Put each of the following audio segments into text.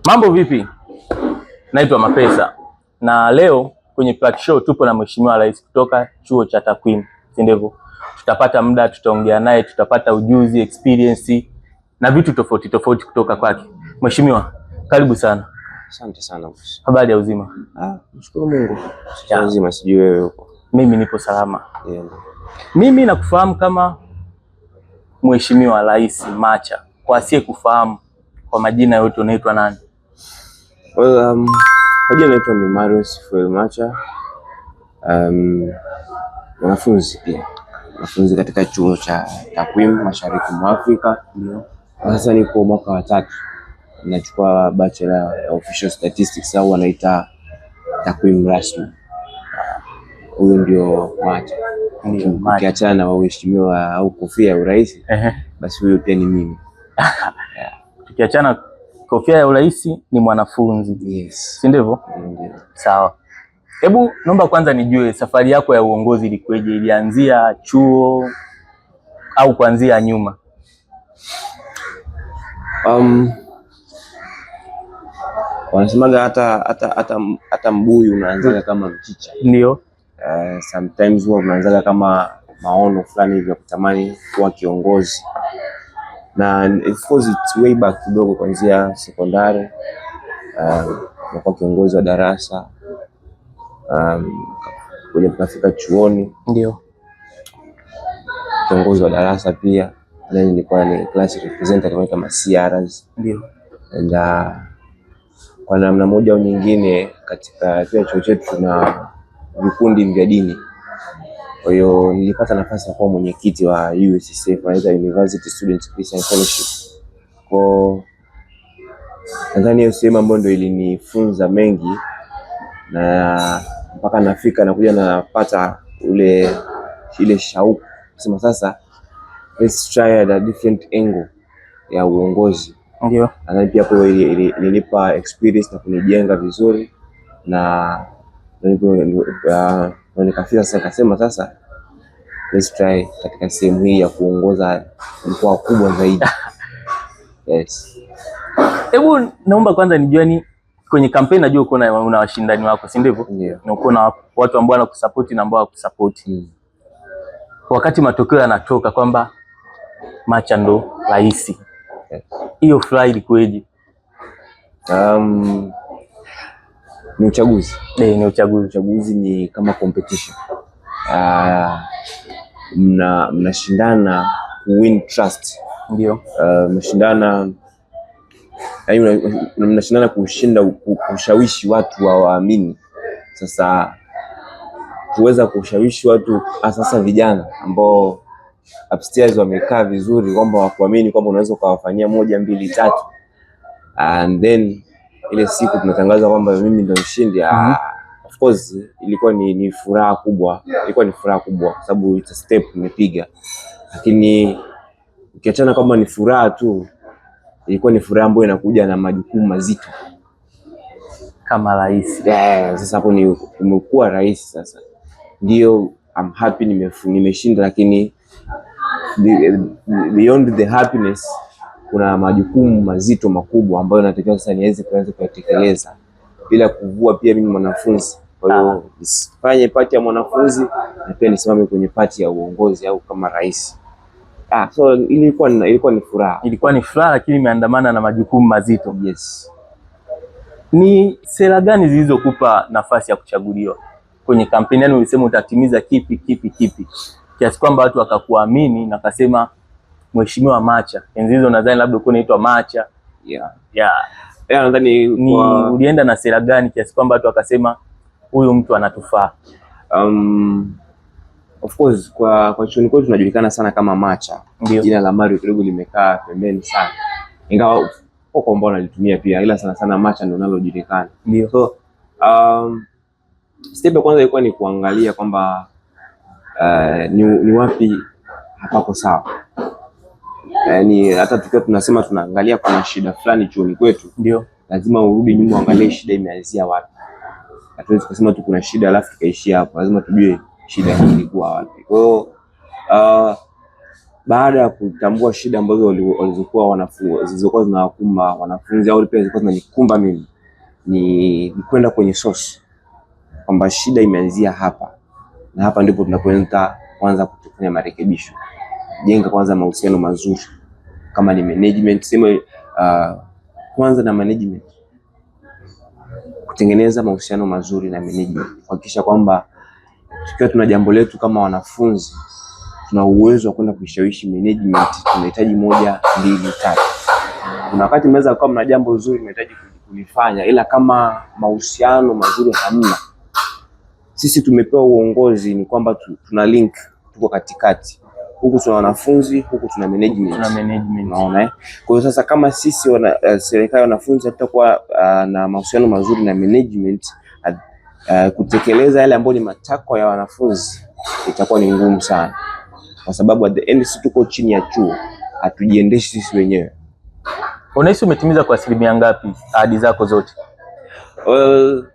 Mambo vipi? Naitwa Mapesa na leo kwenye Plaque Show tupo na Mheshimiwa Rais kutoka chuo cha takwimu, si ndivyo? Tutapata muda, tutaongea naye, tutapata ujuzi, experience na vitu tofauti tofauti kutoka kwake. Mheshimiwa, karibu sana. Asante sana. Habari ya uzima? Mshukuru Mungu. Uzima, sijui wewe uko? Mimi nipo salama. Yeah. Mimi nakufahamu kama Mheshimiwa Rais Macha. Kwa asiye kufahamu, kwa majina yote unaitwa nani? Well, kwa jina naitwa ni Marius Fuel Macha. Mwanafunzi pia. Mwanafunzi katika chuo cha takwimu Mashariki mwa Afrika. Ndio. Sasa niko mwaka wa 3. Nachukua Bachelor Official Statistics au wanaita takwimu rasmi. Huyo ndio Macha. Ukiachana na waheshimiwa au kofia ya urais, basi huyo pia ni mimi. Tukiachana kofia ya urais ni mwanafunzi. Yes. Si ndivyo? Ndio. Sawa. Hebu naomba kwanza nijue safari yako ya uongozi ilikuwaje? Ilianzia chuo au kuanzia nyuma? Wanasemaga hata mbuyu unaanzaga kama mchicha. Ndio. Sometimes huwa unaanzaga kama maono fulani hivi ya kutamani kuwa kiongozi. Na of course it's way back kidogo kuanzia sekondari. Nakuwa kiongozi wa darasa. Kuja kufika chuoni. Ndio. Kiongozi wa darasa pia. Na nilikuwa ni class representative kama CRs. Ndio. And kwa namna moja au nyingine katika chuo chetu tuna vikundi vya dini. Kwa hiyo nilipata nafasi ya kuwa mwenyekiti wa USCF, University Student Christian Fellowship. Kwa nadhani hiyo sehemu ambayo ndio ilinifunza mengi, na mpaka nafika na kuja napata ile shauku kusema sasa let's try a different angle ya uongozi. Ndio. Na pia hapo ilinipa experience na kunijenga vizuri na nikafika sasa kasema sasa let's try katika sehemu hii ya kuongoza mkoa kubwa zaidi. Yes. Hebu naomba kwanza nijue ni kwenye kampeni, najua uko na una washindani wako, si ndivyo? Ndio. Na uko na watu ambao wanakusupport na ambao hawakusupport. Wakati matokeo yanatoka kwamba Macha ndo rais. Hiyo furaha ilikuwaje? Ni uchaguzi. Ni uchaguzi. Uchaguzi ni kama competition. Mnashindana win trust. Ndio. Mnashindana kushawishi watu waamini. Sasa tuweza kushawishi watu sasa vijana ambao upstairs wamekaa vizuri kwamba wakuamini kwamba unaweza ukawafanyia 1, 2, 3. And then ile siku tunatangaza kwamba mimi ndo mshindi. Of course ilikuwa ni furaha kubwa. Ilikuwa ni furaha kubwa kwa sababu it's a step nimepiga. Lakini ukiachana kama ni furaha tu, ilikuwa ni furaha ambayo inakuja na majukumu mazito Kama rais. Sasa hapo ni umekuwa rais sasa. Ndio I'm happy nimeshinda, lakini beyond the happiness kuna majukumu mazito makubwa ambayo natakiwa sasa niweze kuanza kuyatekeleza bila kuvua pia mimi mwanafunzi. Kwa hiyo nisifanye pati ya mwanafunzi na pia nisimame kwenye pati ya uongozi au kama rais. So ilikuwa ni furaha. Ilikuwa ni furaha, lakini imeandamana na majukumu mazito. Yes. Ni sera gani zilizokupa nafasi ya kuchaguliwa kwenye kampeni? Yani ulisema utatimiza kipi kiasi kwamba watu wakakuamini na kasema Mheshimiwa Macha. Enzi hizo nadhani labda uko unaitwa Macha. Nadhani ulienda na sera gani kiasi kwamba watu wakasema huyu mtu anatufaa? Of course kwa chuoni kwetu tunajulikana sana kama Macha. Jina la Mario kidogo limekaa pembeni sana. Ingawa kwa ambao nalitumia pia, ila sana Macha ndio nalojulikana. Ndio. So step ya kwanza ilikuwa ni kuangalia kwamba ni wapi hapako sawa. Yaani hata tukiwa tunasema tunaangalia kuna shida fulani chuoni kwetu, ndio lazima urudi nyuma uangalie shida imeanzia wapi. Hatuwezi kusema tu kuna shida alafu tukaishia hapo. Lazima tujue shida hii ilikuwa wapi. Kwa hiyo baada ya kutambua shida ambazo walizokuwa wanafunzi zilizokuwa zinawakumba wanafunzi au pia zilikuwa zinanikumba mimi, ni kwenda kwenye source kwamba shida imeanzia hapa, na hapa ndipo tunapoenda kwanza kufanya marekebisho. Jenga kwanza mahusiano mazuri, kama ni management sema kwanza na management, kutengeneza mahusiano mazuri na management, kuhakikisha kwamba tukiwa tuna jambo letu kama wanafunzi tuna uwezo wa kwenda kushawishi management, tunahitaji 1, 2, 3. Kuna wakati mnaweza kuwa mna jambo zuri mnahitaji kulifanya, ila kama mahusiano mazuri hamna. Sisi tumepewa uongozi ni kwamba tuna link, tuko katikati, huku tuna wanafunzi, huku tuna management. Unaona Kwa hiyo sasa kama sisi serikali wanafunzi hatutakuwa na mahusiano mazuri na management, kutekeleza yale ambayo ni matakwa ya wanafunzi itakuwa ni ngumu sana, kwa sababu at the end sisi tuko chini ya chuo, hatujiendeshi sisi wenyewe. Unahisi umetimiza kwa asilimia ngapi ahadi zako zote?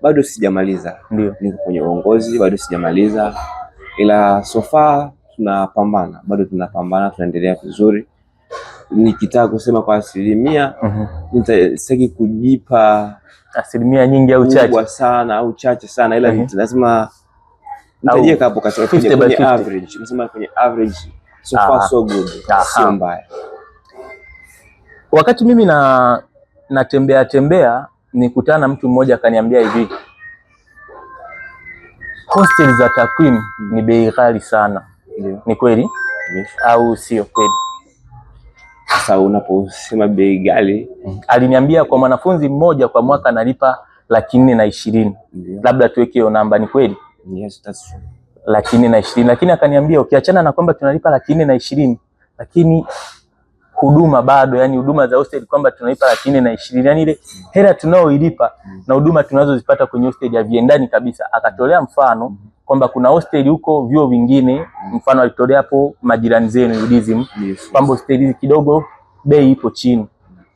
Bado sijamaliza. Ndio. Niko kwenye uongozi, bado sijamaliza, ila so far tunapambana, bado tunapambana, tunaendelea vizuri. Nikitaka kusema kwa asilimia, nitasaki kujipa asilimia nyingi au chache sana au chache sana, ila lazima nitajiweka hapo kwenye average. Nasema kwenye average, so far so good, sio mbaya. Wakati mimi natembea nikutana na mtu mmoja akaniambia hivi, hostel za Takwimu ni bei ghali sana. Ndio. Ni kweli? Yes. Au sio kweli? Sasa unaposema bei ghali, aliniambia kwa mwanafunzi mmoja kwa mwaka analipa 420,000. Labda tuweke hiyo namba, ni kweli? Yes, that's true. 420,000, lakini akaniambia ukiachana na kwamba tunalipa 420,000, lakini huduma bado, yani huduma za hostel kwamba tunalipa 420,000, yani ile hela tunaoilipa na huduma tunazozipata kwenye hostel ya viendani kabisa. Akatolea mfano kwamba kuna hostel huko vyuo vingine, mfano alitolea hapo majirani zenu UDSM, kwamba hostel hizi kidogo bei ipo chini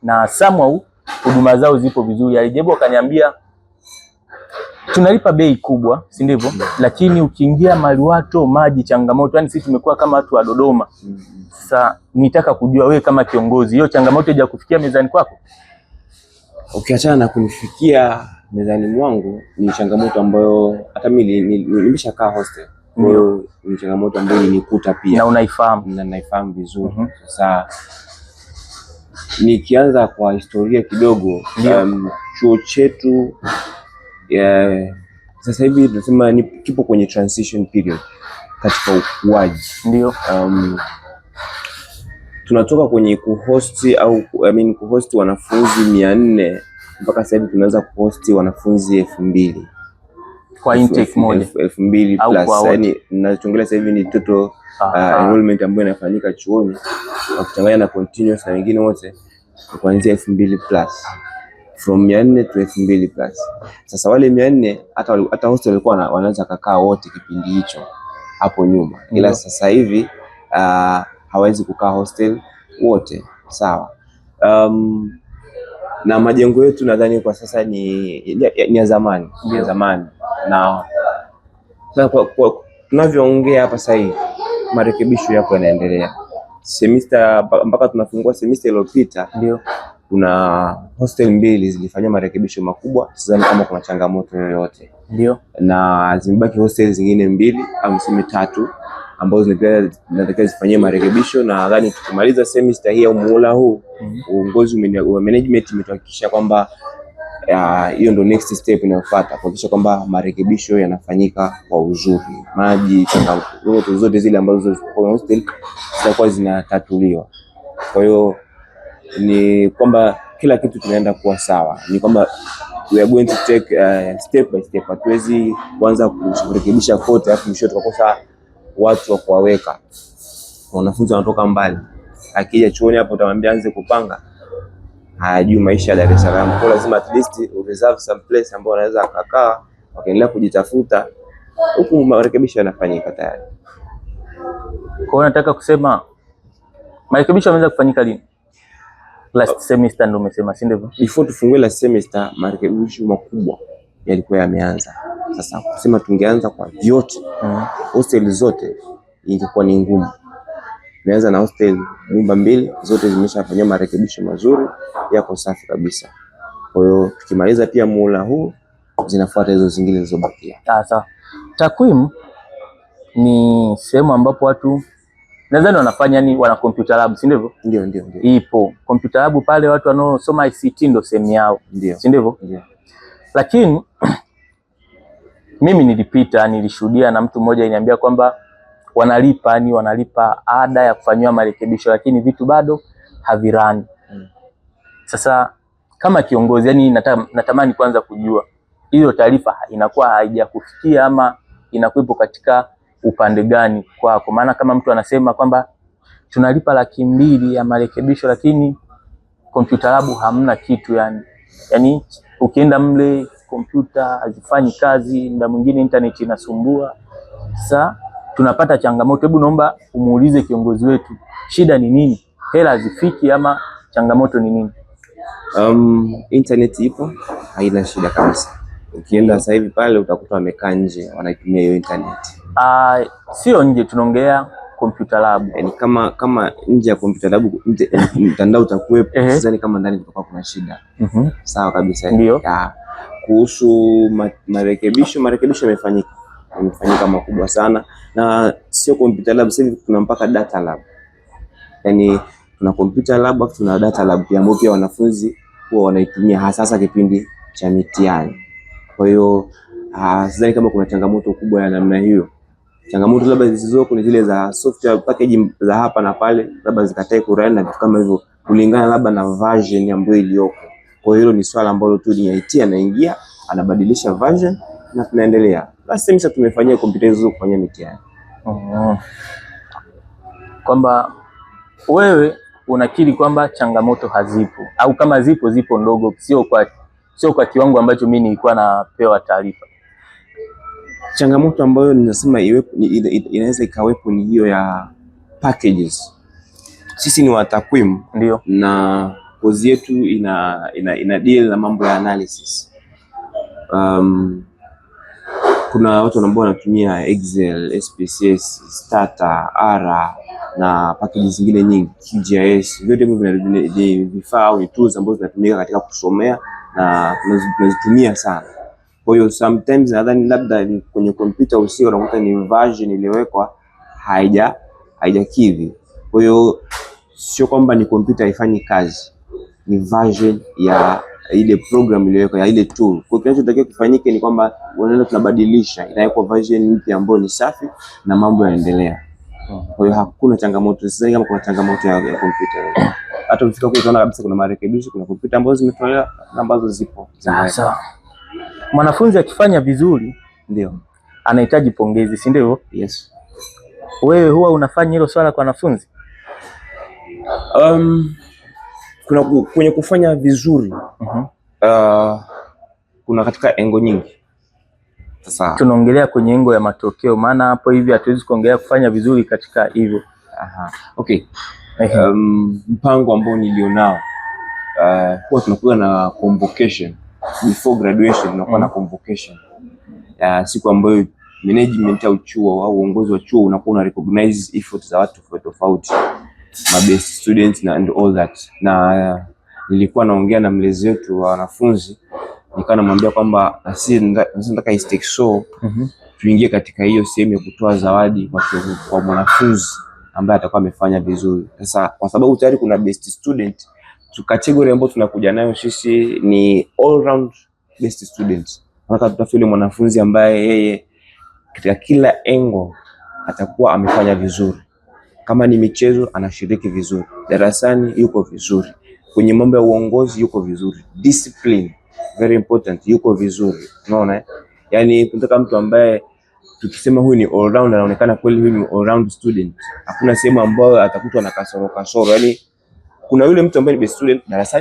na somehow huduma zao zipo vizuri. Alijibu akaniambia tunalipa bei kubwa, si ndivyo? Lakini ukiingia maliwato, maji, changamoto, yani sisi tumekuwa kama watu wa Dodoma. Sasa nitaka kujua wewe kama kiongozi, hiyo changamoto haija kufikia mezani kwako? Ukiachana na kunifikia mezani mwangu, ni changamoto ambayo hata mimi nimeshakaa hostel. Kwa hiyo ni changamoto ambayo nilikuta pia na unaifahamu. Na naifahamu vizuri. Sasa nikianza kwa historia kidogo, chuo chetu sasa hivi tunasema ni kipo kwenye transition period katika ukuaji. Ndio. Tunatoka kwenye kuhost wanafunzi 400 mpaka sasa hivi tunaweza kuhost wanafunzi 2000 kwa intake moja, 2000 plus. Yani ninachongelea sasa hivi ni total enrollment ambayo inafanyika chuoni, wakichanganya na continuous na wengine wote kuanzia 2000 plus, from 400 to 2000 plus. Sasa wale 400 hata hostel walikuwa wanaweza kukaa wote kipindi hicho hapo nyuma, ila sasa hivi hawezi kukaa hostel wote, sawa. Na majengo yetu nadhani kwa sasa ni ya zamani, na sasa kwa tunavyoongea hapa sasa hivi marekebisho yako yanaendelea. Semester mpaka tunafungua semester iliyopita, ndio kuna hostel 2 zilifanywa marekebisho makubwa. Sidhani kama kuna changamoto yoyote, ndio, na zimebaki hostel zingine 2 au 3 ambazo zinatakiwa zifanywe marekebisho, na nadhani tukimaliza semester hii au muhula huu, uongozi wa management umetuhakikisha kwamba hiyo ndio next step inayofuata, kuhakikisha kwamba marekebisho yanafanyika kwa uzuri. Maji, changamoto zote zile ambazo kwa hostel zitakuwa zinatatuliwa. Kwa hiyo ni kwamba kila kitu kinaenda kuwa sawa, ni kwamba we are going to take step by step. Hatuwezi kuanza kurekebisha kote alafu mwisho tukakosa watu wa kuwaweka. Wanafunzi wanatoka mbali, akija chuoni hapo utamwambia anze kupanga, hajui maisha ya Dar es Salaam. Kwa lazima at least reserve some place ambapo anaweza akakaa wakaendelea kujitafuta, huku marekebisho yanafanyika tayari. Kwa hiyo nataka kusema marekebisho yameanza kufanyika lini? Last semester ndio umesema, si ndivyo? Before tufungue last semester marekebisho makubwa yalikuwa yameanza. Sasa kusema tungeanza kwa vyote hostel zote ingekuwa ni ngumu. Tumeanza na hostel nyumba 2 zote zimeshafanywa marekebisho mazuri, yako safi kabisa. Kwa hiyo tukimaliza pia muhula huu zinafuata hizo zingine zilizobakia. Sawa. Takwimu ni sehemu ambapo watu nadhani wanafanya ni wana computer lab, si ndivyo? Ndio. Ipo computer lab pale, watu wanaosoma ICT ndio sehemu yao, si ndivyo? Ndio. Lakini mimi nilishuhudia na mtu mmoja aliniambia kwamba wanalipa ada ya kufanywa marekebisho, lakini vitu bado havirani. Sasa kama kiongozi, yani natamani kwanza kujua hiyo taarifa inakuwa haijakufikia ama inakuwepo katika upande gani kwako? Maana kama mtu anasema kwamba tunalipa 200,000 ya marekebisho, lakini computer lab hamna kitu yani ukienda mle kompyuta hazifanyi kazi, muda mwingine internet inasumbua. Sasa tunapata changamoto. Hebu naomba umuulize kiongozi wetu, shida ni nini? Hela hazifiki ama changamoto ni nini? Internet ipo, haina shida kabisa. Ukienda sasa hivi pale utakuta wamekaa nje wanaitumia hiyo internet. Sio nje, tunaongelea computer lab. Yani kama nje ya computer lab mtandao utakuwepo, sidhani kama ndani kutakuwa kuna shida. Sawa kabisa. Ndio. Kuhusu marekebisho yamefanyika makubwa sana, na sio computer lab, sasa tuna mpaka data lab. Yani tuna computer lab afu tuna data lab pia, ambapo pia wanafunzi huwa wanaitumia hasa kipindi cha mitihani. Kwa hiyo sidhani kama kuna changamoto kubwa ya namna hiyo. Changamoto labda zilizoko ni zile za software packaging za hapa na pale, labda zikatae kurani na vitu kama hivyo, kulingana labda na version ambayo iliyoko. Kwa hiyo ni swala ambalo tu ni IT anaingia, anabadilisha version na tunaendelea. Basi sasa tumefanyia kompyuta hizo kufanya mitihani. Kwamba wewe unakiri kwamba changamoto hazipo, au kama zipo ndogo, sio kwa kiwango ambacho mimi nilikuwa napewa taarifa. Changamoto ambayo ninasema inaweza ikawepo ni hiyo ya packages. Sisi ni wa takwimu, ndio, na kozi yetu ina deal na mambo ya analysis. Kuna watu ambao wanatumia Excel, SPSS, Stata, R na packages zingine nyingi, QGIS. Vyote hivyo ni vifaa au tools ambazo zinatumika katika kusomea na tunazitumia sana. Kwa hiyo sometimes nadhani labda kwenye kompyuta usio unakuta ni version iliyowekwa haijakidhi. Kwa hiyo sio kwamba ni kompyuta haifanyi kazi, ni version ya ile program iliyowekwa ya ile tool. Kwa hiyo kinachotakiwa kufanyike ni kwamba wanaenda tunabadilisha, inawekwa version mpya ambayo ni safi na mambo yanaendelea. Kwa hiyo hakuna changamoto, sasa kama kuna changamoto ya kompyuta. Hata ukifika kule utaona kabisa kuna marekebisho, kuna kompyuta ambazo zimetolewa na ambazo zipo. Sawa. Mwanafunzi akifanya vizuri ndio anahitaji pongezi, si ndio? Yes. Wewe huwa unafanya hilo swala kwa wanafunzi? Kuna kwenye kufanya vizuri kuna katika engo nyingi. Sasa tunaongelea kwenye engo ya matokeo, maana hapo hivi hatuwezi kuongelea kufanya vizuri katika hivyo. Okay. Mpango ambao nilionao huwa tunakuwa na convocation before graduation, tunakuwa na convocation ya siku ambayo management au chuo au uongozi wa chuo unakuwa una recognize efforts za watu tofauti, my best students and all that. Na nilikuwa naongea na mlezi wetu wa wanafunzi, nikawa namwambia kwamba nataka istake show tuingie katika hiyo sehemu ya kutoa zawadi kwa mwanafunzi ambaye atakuwa amefanya vizuri. Sasa kwa sababu tayari kuna best student, category ambayo tunakuja nayo sisi ni all round best students. Nataka tutafute yule mwanafunzi ambaye yeye katika kila engo atakuwa amefanya vizuri. Kama ni michezo anashiriki vizuri, darasani yuko vizuri, kwenye mambo ya uongozi yuko vizuri, discipline very important, yuko vizuri. Unaona? Yani tunataka mtu ambaye tukisema huyu ni all round anaonekana kweli huyu ni all round student. Hakuna sehemu ambayo atakutwa na kasoro. Yani kuna yule mtu ambaye ni best student darasani